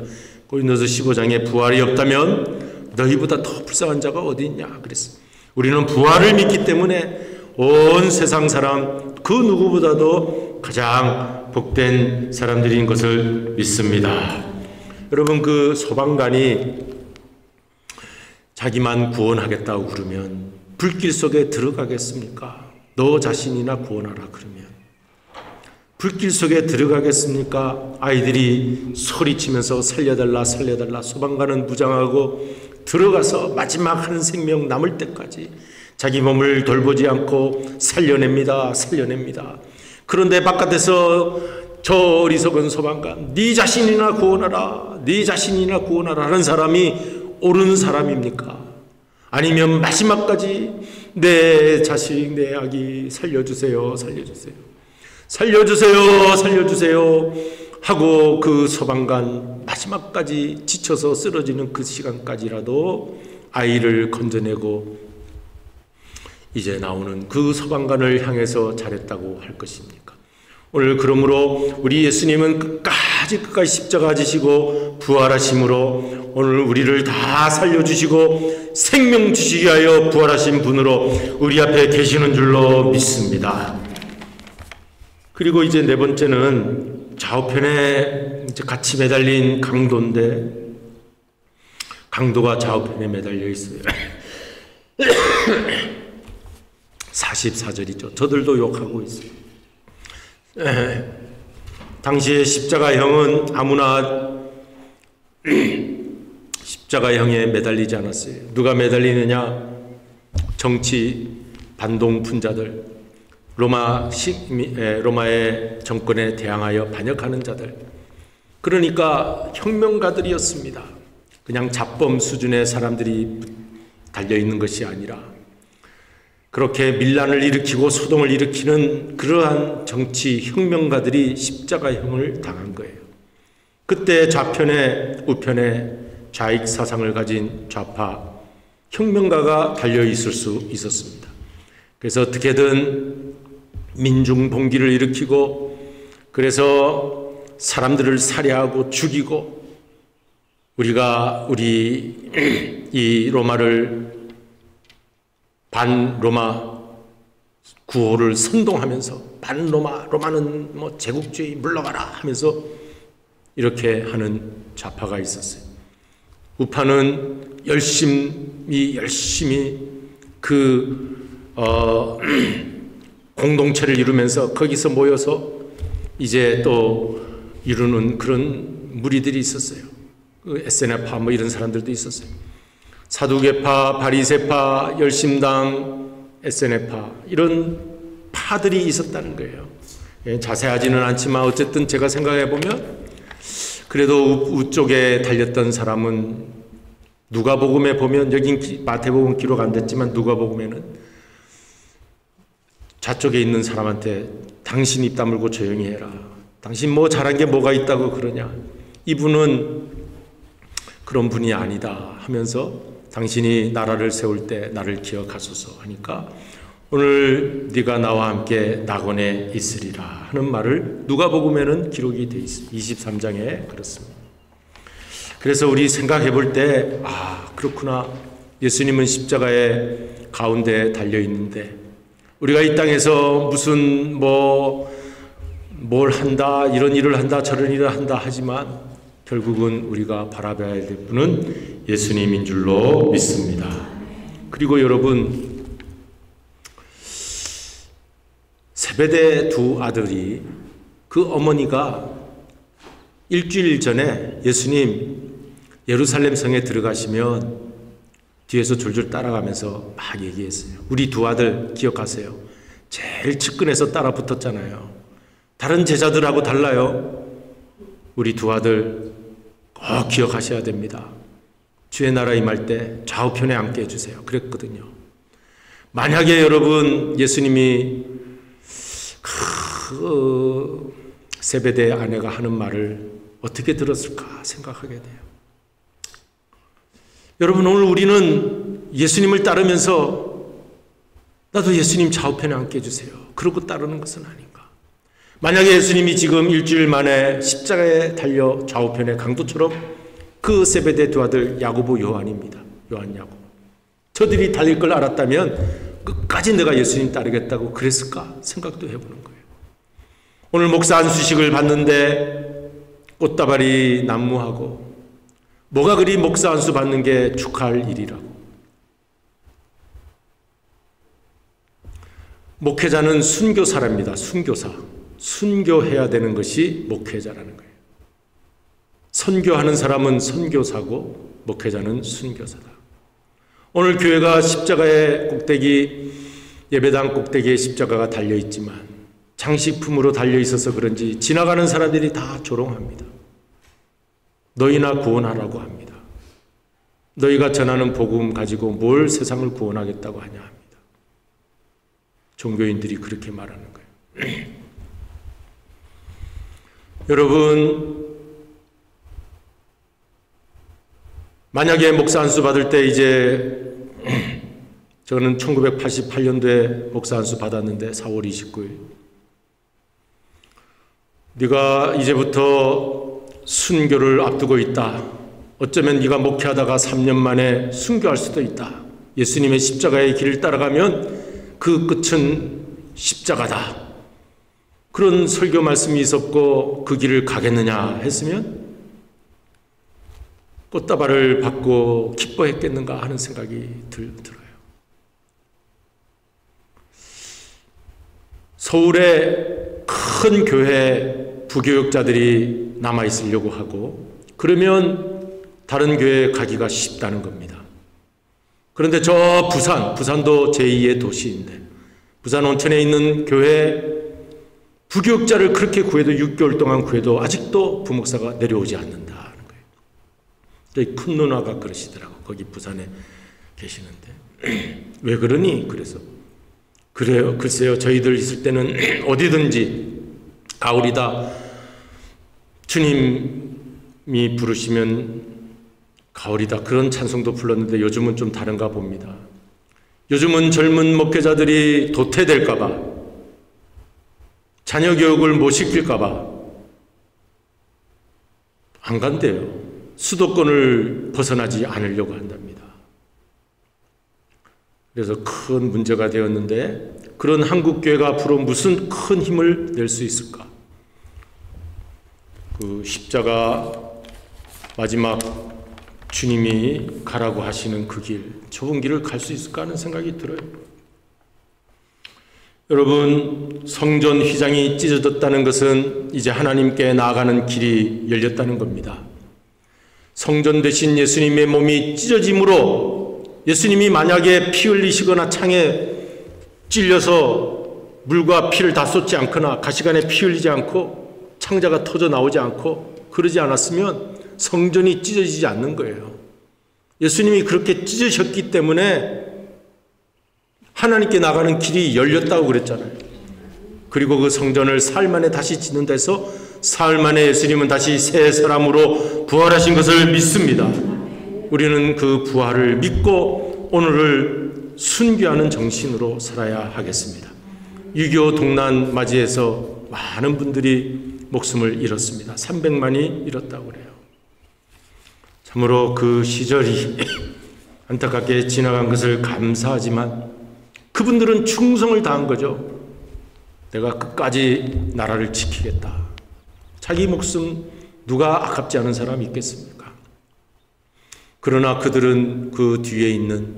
고린도서 15장에 부활이 없다면 너희보다 더 불쌍한 자가 어디 있냐 그랬어요. 우리는 부활을 믿기 때문에 온 세상 사람 그 누구보다도 가장 복된 사람들인 것을 믿습니다. 여러분, 그 소방관이 자기만 구원하겠다고 그러면 불길 속에 들어가겠습니까? 너 자신이나 구원하라 그러면 불길 속에 들어가겠습니까? 아이들이 소리치면서 살려달라 살려달라, 소방관은 무장하고 들어가서 마지막 한 생명 남을 때까지 자기 몸을 돌보지 않고 살려냅니다. 그런데 바깥에서 저 어리석은 소방관, 네 자신이나 구원하라, 네 자신이나 구원하라 하는 사람이 옳은 사람입니까? 아니면 마지막까지 내 자식, 내 아기 살려주세요 하고 그 소방관 마지막까지 지쳐서 쓰러지는 그 시간까지라도 아이를 건져내고 이제 나오는 그 소방관을 향해서 잘했다고 할 것입니까? 오늘 그러므로 우리 예수님은 끝까지 십자가 지시고 부활하심으로 오늘 우리를 다 살려주시고 생명 주시기 위하여 부활하신 분으로 우리 앞에 계시는 줄로 믿습니다. 그리고 이제 네 번째는 좌우편에 이제 같이 매달린 강도인데, 강도가 좌우편에 매달려 있어요. 44절이죠. 저들도 욕하고 있어요. 당시에 십자가형은 아무나 십자가형에 매달리지 않았어요. 누가 매달리느냐? 정치 반동분자들, 로마의 정권에 대항하여 반역하는 자들, 그러니까 혁명가들이었습니다. 그냥 잡범 수준의 사람들이 달려있는 것이 아니라 그렇게 밀란을 일으키고 소동을 일으키는 그러한 정치 혁명가들이 십자가형을 당한 거예요. 그때 좌편에 우편에 좌익 사상을 가진 좌파 혁명가가 달려있을 수 있었습니다. 그래서 어떻게든 민중 봉기를 일으키고 그래서 사람들을 살해하고 죽이고 우리가 이 로마를 반로마 구호를 선동하면서 반로마는 뭐 제국주의 물러가라 하면서 이렇게 하는 좌파가 있었어요. 우파는 열심히 공동체를 이루면서 거기서 모여서 이제 또 이루는 그런 무리들이 있었어요. 에세나파 뭐 이런 사람들도 있었어요. 사두개파, 바리새파, 열심당, 에세네파 이런 파들이 있었다는 거예요. 자세하지는 않지만 어쨌든 제가 생각해 보면 그래도 우쪽에 달렸던 사람은 누가복음에 보면, 여긴 마태복음 기록 안 됐지만 누가복음에는 좌쪽에 있는 사람한테 당신 입 다물고 조용히 해라. 당신 뭐 잘한 게 뭐가 있다고 그러냐. 이분은 그런 분이 아니다 하면서 당신이 나라를 세울 때 나를 기억하소서 하니까 오늘 네가 나와 함께 낙원에 있으리라 하는 말을 누가복음에는 기록이 되어 있습니다. 23장에 그렇습니다. 그래서 우리 생각해 볼 때 그렇구나. 예수님은 십자가의 가운데 달려 있는데 우리가 이 땅에서 무슨 뭘 한다, 이런 일을 한다, 저런 일을 한다 하지만 결국은 우리가 바라봐야 될 분은 예수님인 줄로 믿습니다. 그리고 여러분, 세베대 두 아들이 그 어머니가 일주일 전에 예수님 예루살렘 성에 들어가시면 뒤에서 줄줄 따라가면서 막 얘기했어요. 우리 두 아들 기억하세요. 제일 측근에서 따라 붙었잖아요. 다른 제자들하고 달라요. 우리 두 아들 꼭 기억하셔야 됩니다. 주의 나라 임할 때 좌우편에 앉게 해주세요. 그랬거든요. 만약에 여러분 예수님이 그 세베대의 아내가 하는 말을 어떻게 들었을까 생각하게 돼요. 여러분, 오늘 우리는 예수님을 따르면서 나도 예수님 좌우편에 앉게 해주세요. 그러고 따르는 것은 아닌가. 만약에 예수님이 지금 일주일 만에 십자가에 달려 좌우편에 강도처럼 그 세베대 두 아들 야고보 요한입니다. 요한 야고보. 저들이 달릴 걸 알았다면 끝까지 내가 예수님 따르겠다고 그랬을까 생각도 해보는 거예요. 오늘 목사 안수식을 받는데 꽃다발이 난무하고 뭐가 그리 목사 안수 받는 게 축하할 일이라고. 목회자는 순교사랍니다. 순교사. 순교해야 되는 것이 목회자라는 거예요. 선교하는 사람은 선교사고 목회자는 순교사다. 오늘 교회가 십자가의 꼭대기, 예배당 꼭대기에 십자가가 달려있지만 장식품으로 달려있어서 그런지 지나가는 사람들이 다 조롱합니다. 너희나 구원하라고 합니다. 너희가 전하는 복음 가지고 뭘 세상을 구원하겠다고 하냐 합니다. 종교인들이 그렇게 말하는 거예요. 여러분, 만약에 목사 안수 받을 때 이제 저는 1988년도에 목사 안수 받았는데 4월 29일 네가 이제부터 순교를 앞두고 있다. 어쩌면 네가 목회하다가 3년 만에 순교할 수도 있다. 예수님의 십자가의 길을 따라가면 그 끝은 십자가다. 그런 설교 말씀이 있었고 그 길을 가겠느냐 했으면 꽃다발을 받고 기뻐했겠는가 하는 생각이 들어요. 서울의 큰 교회 부교육자들이 남아있으려고 하고 그러면 다른 교회에 가기가 쉽다는 겁니다. 그런데 저 부산도 제2의 도시인데 부산 온천에 있는 교회 부교육자를 그렇게 구해도 6개월 동안 구해도 아직도 부목사가 내려오지 않는다는 거예요. 저희 큰 누나가 그러시더라고. 거기 부산에 계시는데 왜 그러니? 그래서 그래요. 글쎄요. 저희들 있을 때는 어디든지 가오리다 주님이 부르시면 가오리다 그런 찬송도 불렀는데 요즘은 좀 다른가 봅니다. 요즘은 젊은 목회자들이 도태될까 봐 자녀 교육을 못 시킬까 봐 안 간대요. 수도권을 벗어나지 않으려고 한답니다. 그래서 큰 문제가 되었는데 그런 한국교회가 앞으로 무슨 큰 힘을 낼 수 있을까? 그 십자가 마지막 주님이 가라고 하시는 그 길, 좁은 길을 갈 수 있을까 하는 생각이 들어요. 여러분, 성전 휘장이 찢어졌다는 것은 이제 하나님께 나아가는 길이 열렸다는 겁니다. 성전 대신 예수님의 몸이 찢어짐으로 예수님이 만약에 피 흘리시거나 창에 찔려서 물과 피를 다 쏟지 않거나 가시관에 피 흘리지 않고 창자가 터져 나오지 않고 그러지 않았으면 성전이 찢어지지 않는 거예요. 예수님이 그렇게 찢으셨기 때문에 하나님께 나가는 길이 열렸다고 그랬잖아요. 그리고 그 성전을 사흘 만에 다시 짓는다 해서 사흘 만에 예수님은 다시 새 사람으로 부활하신 것을 믿습니다. 우리는 그 부활을 믿고 오늘을 순교하는 정신으로 살아야 하겠습니다. 6.25 동란 맞이해서 많은 분들이 목숨을 잃었습니다. 300만이 잃었다고 그래요. 참으로 그 시절이 안타깝게 지나간 것을 감사하지만 그분들은 충성을 다한 거죠. 내가 끝까지 나라를 지키겠다. 자기 목숨 누가 아깝지 않은 사람이 있겠습니까? 그러나 그들은 그 뒤에 있는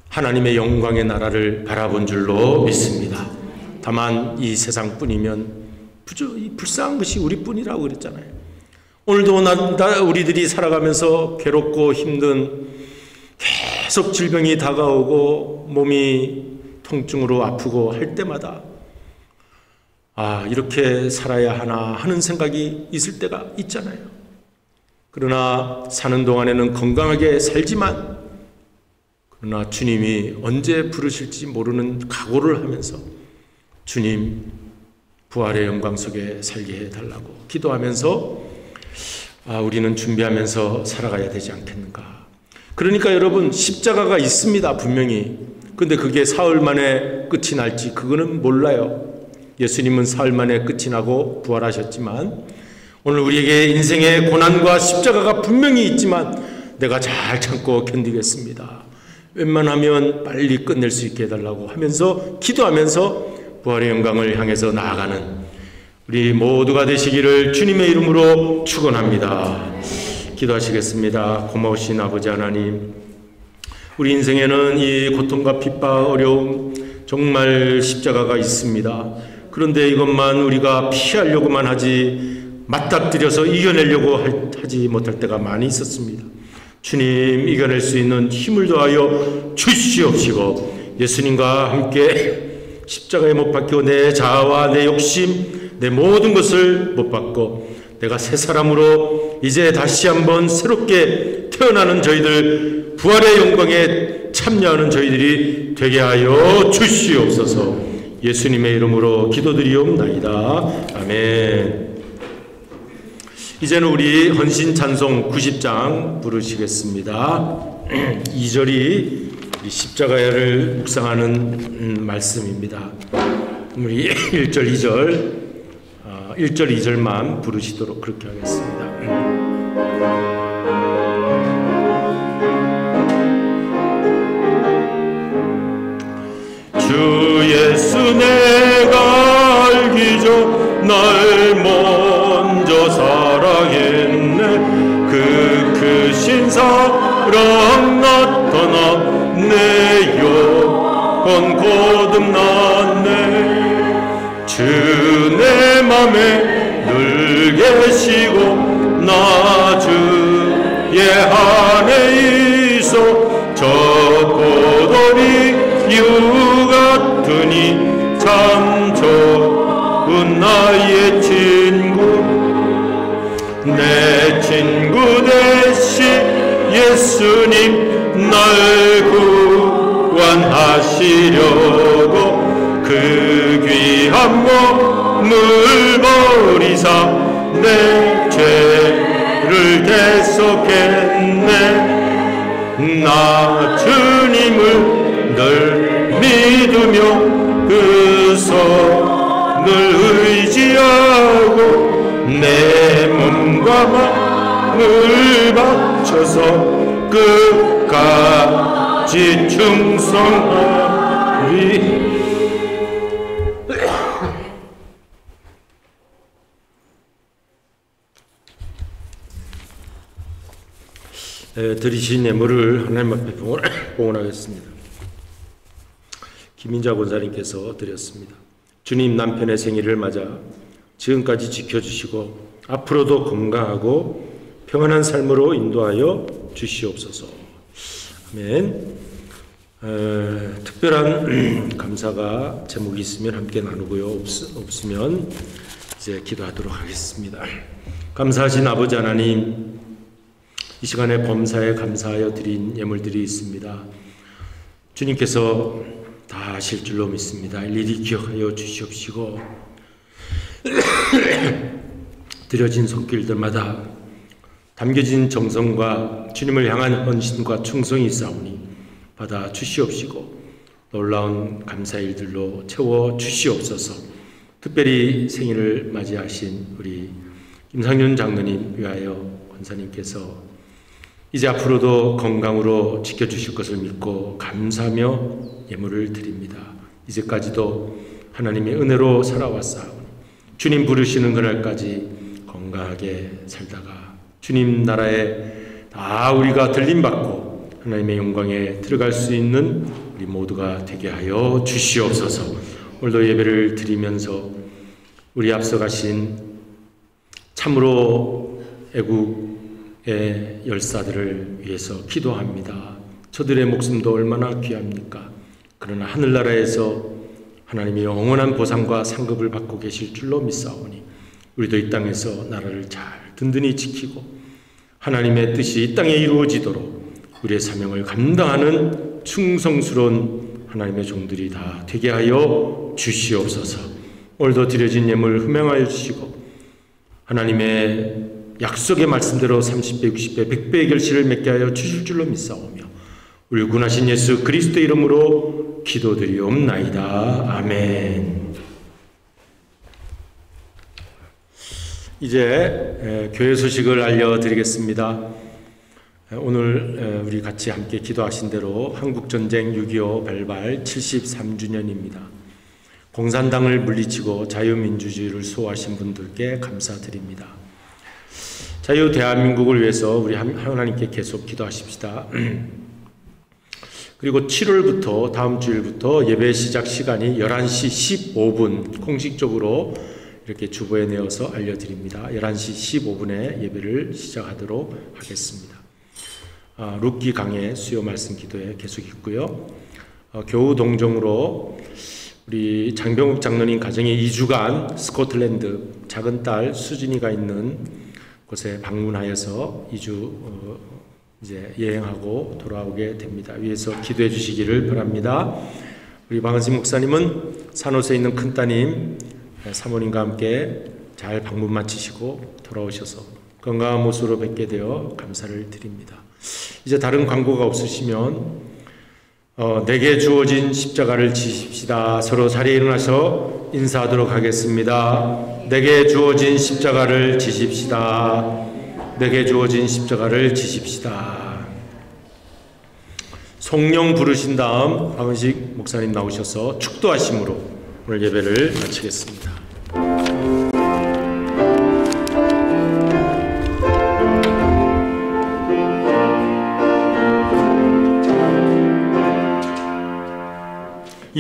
하나님의 영광의 나라를 바라본 줄로 믿습니다. 다만 이 세상뿐이면 불쌍한 것이 우리뿐이라고 그랬잖아요. 오늘도 우리들이 살아가면서 괴롭고 힘든 계속 질병이 다가오고 몸이 통증으로 아프고 할 때마다 이렇게 살아야 하나 하는 생각이 있을 때가 있잖아요. 그러나 사는 동안에는 건강하게 살지만 그러나 주님이 언제 부르실지 모르는 각오를 하면서 주님 부활의 영광 속에 살게 해달라고 기도하면서 우리는 준비하면서 살아가야 되지 않겠는가. 그러니까 여러분 십자가가 있습니다. 분명히. 근데 그게 사흘 만에 끝이 날지 그거는 몰라요. 예수님은 사흘 만에 끝이 나고 부활하셨지만 오늘 우리에게 인생의 고난과 십자가가 분명히 있지만 내가 잘 참고 견디겠습니다. 웬만하면 빨리 끝낼 수 있게 해달라고 하면서 기도하면서 부활의 영광을 향해서 나아가는 우리 모두가 되시기를 주님의 이름으로 축원합니다. 기도하시겠습니다. 고마우신 아버지 하나님, 우리 인생에는 이 고통과 핍박, 어려움, 정말 십자가가 있습니다. 그런데 이것만 우리가 피하려고만 하지 맞닥뜨려서 이겨내려고 하지 못할 때가 많이 있었습니다. 주님, 이겨낼 수 있는 힘을 더하여 주시옵시고 예수님과 함께 십자가에 못 박혀 내 자아와 내 욕심, 내 모든 것을 못 받고 내가 새 사람으로 이제 다시 한번 새롭게 태어나는 저희들, 부활의 영광에 참여하는 저희들이 되게 하여 주시옵소서. 예수님의 이름으로 기도드리옵나이다. 아멘. 이제는 우리 헌신 찬송 90장 부르시겠습니다. 2절이 십자가를 묵상하는 말씀입니다. 우리 1절, 2절 1절, 2절만 부르시도록 그렇게 하겠습니다. 주 예수 내가 알기 전 날 먼저 사랑했네. 그 크신 사랑 나타나 내 영혼 거듭났네. 주 내 맘에 늘 계시고 나 주 유 같으니 참 좋은 나의 친구 내 친구 되신 예수님 날 구원하시려고 그 귀한 몸을 버리사 내 죄를 대속했네 나 주님을 늘 믿으며 그 손을 의지하고 내 몸과 마음을 바쳐서 끝까지 충성하리. 드리신 예물을 하나님 앞에 봉헌하겠습니다. 김인자 권사님께서 드렸습니다. 주님 남편의 생일을 맞아 지금까지 지켜주시고 앞으로도 건강하고 평안한 삶으로 인도하여 주시옵소서. 아멘. 특별한 감사가 제목이 있으면 함께 나누고요. 없으면 이제 기도하도록 하겠습니다. 감사하신 아버지 하나님, 이 시간에 범사에 감사하여 드린 예물들이 있습니다. 주님께서 다 아실 줄로 믿습니다. 일일이 기억하여 주시옵시고 드려진 손길들마다 담겨진 정성과 주님을 향한 헌신과 충성이 있사오니 받아 주시옵시고 놀라운 감사일들로 채워 주시옵소서. 특별히 생일을 맞이하신 우리 김상윤 장로님 위하여 권사님께서 이제 앞으로도 건강으로 지켜주실 것을 믿고 감사하며 예물을 드립니다. 이제까지도 하나님의 은혜로 살아왔사오니 주님 부르시는 그날까지 건강하게 살다가 주님 나라에 다 우리가 들림받고 하나님의 영광에 들어갈 수 있는 우리 모두가 되게 하여 주시옵소서. 오늘도 예배를 드리면서 우리 앞서가신 참으로 애국의 열사들을 위해서 기도합니다. 저들의 목숨도 얼마나 귀합니까? 그러나 하늘나라에서 하나님이 영원한 보상과 상급을 받고 계실 줄로 믿사오니 우리도 이 땅에서 나라를 잘 든든히 지키고 하나님의 뜻이 이 땅에 이루어지도록 우리의 사명을 감당하는 충성스러운 하나님의 종들이 다 되게 하여 주시옵소서. 오늘도 드려진 예물 흠양하여 주시고 하나님의 약속의 말씀대로 30배, 60배, 100배의 결실을 맺게 하여 주실 줄로 믿사오며 우리 구원하신 예수 그리스도 이름으로 기도드리옵나이다. 아멘. 이제 교회 소식을 알려드리겠습니다. 오늘 우리 같이 함께 기도하신 대로 한국전쟁 6.25 발발 73주년입니다. 공산당을 물리치고 자유민주주의를 수호하신 분들께 감사드립니다. 자유 대한민국을 위해서 우리 하나님께 계속 기도하십시다. 그리고 7월부터 다음 주일부터 예배 시작 시간이 11시 15분 공식적으로 이렇게 주보에 내어서 알려드립니다. 11시 15분에 예배를 시작하도록 하겠습니다. 룻기 강의 수요 말씀 기도에 계속 있고요. 교우 동정으로 우리 장병욱 장로님 가정에 2주간 스코틀랜드 작은 딸 수진이가 있는 곳에 방문하여서 2주 이제 여행하고 돌아오게 됩니다. 위에서 기도해 주시기를 바랍니다. 우리 방은신 목사님은 산호세에 있는 큰따님 사모님과 함께 잘 방문 마치시고 돌아오셔서 건강한 모습으로 뵙게 되어 감사를 드립니다. 이제 다른 광고가 없으시면 내게 주어진 십자가를 지십시다. 서로 자리에 일어나서 인사하도록 하겠습니다. 내게 주어진 십자가를 지십시다. 내게 주어진 십자가를 지십시다. 성령 부르신 다음 박은식 목사님 나오셔서 축도하심으로 오늘 예배를 마치겠습니다.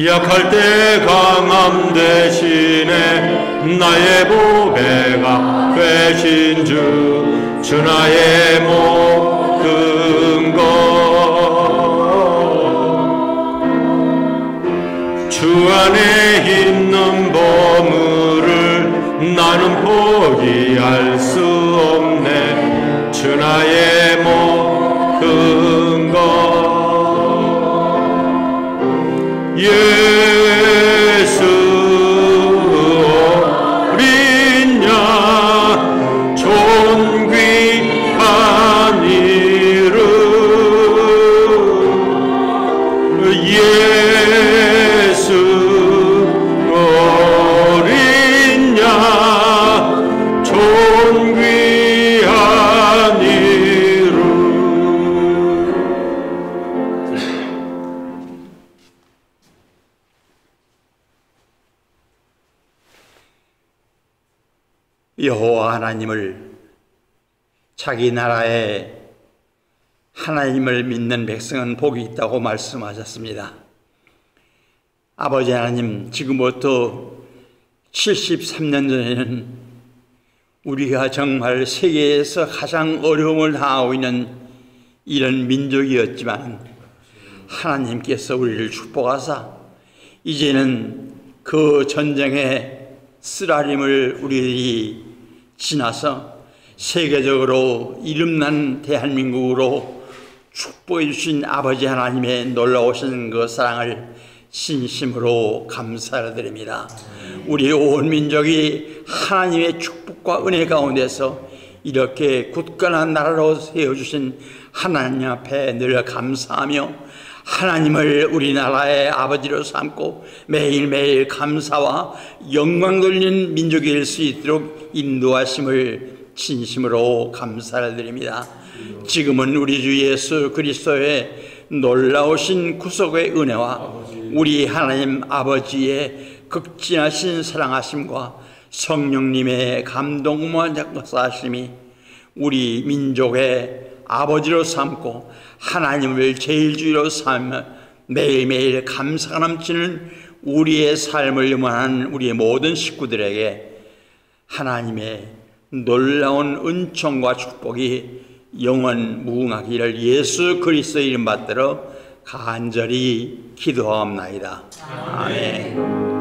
약할 때 강함 대신에 나의 보배가 되신 주 나의 모든 것 안에 있는 보물을 나는 포기할 수 없네. 주 나의 모든 것 예수 어린 양 존귀한 이름 예수 어린 양 존귀한 이름. 여호와 하나님을 자기 나라에 하나님을 믿는 백성은 복이 있다고 말씀하셨습니다. 아버지 하나님, 지금부터 73년 전에는 우리가 정말 세계에서 가장 어려움을 당하고 있는 이런 민족이었지만 하나님께서 우리를 축복하사 이제는 그 전쟁의 쓰라림을 우리들이 지나서 세계적으로 이름난 대한민국으로 축복해 주신 아버지 하나님의 놀라우신 그 사랑을 진심으로 감사드립니다. 우리 온 민족이 하나님의 축복과 은혜 가운데서 이렇게 굳건한 나라로 세워주신 하나님 앞에 늘 감사하며 하나님을 우리나라의 아버지로 삼고 매일매일 감사와 영광 돌리는 민족이 될 수 있도록 인도하심을 진심으로 감사를 드립니다. 지금은 우리 주 예수 그리스도의 놀라우신 구속의 은혜와 우리 하나님 아버지의 극진하신 사랑하심과 성령님의 감동만 역사하심이 우리 민족의 아버지로 삼고 하나님을 제일주의로 삼으며 매일매일 감사가 넘치는 우리의 삶을 염원하는 우리의 모든 식구들에게 하나님의 놀라운 은총과 축복이 영원 무궁하기를 예수 그리스도의 이름 받들어 간절히 기도하옵나이다. 아멘.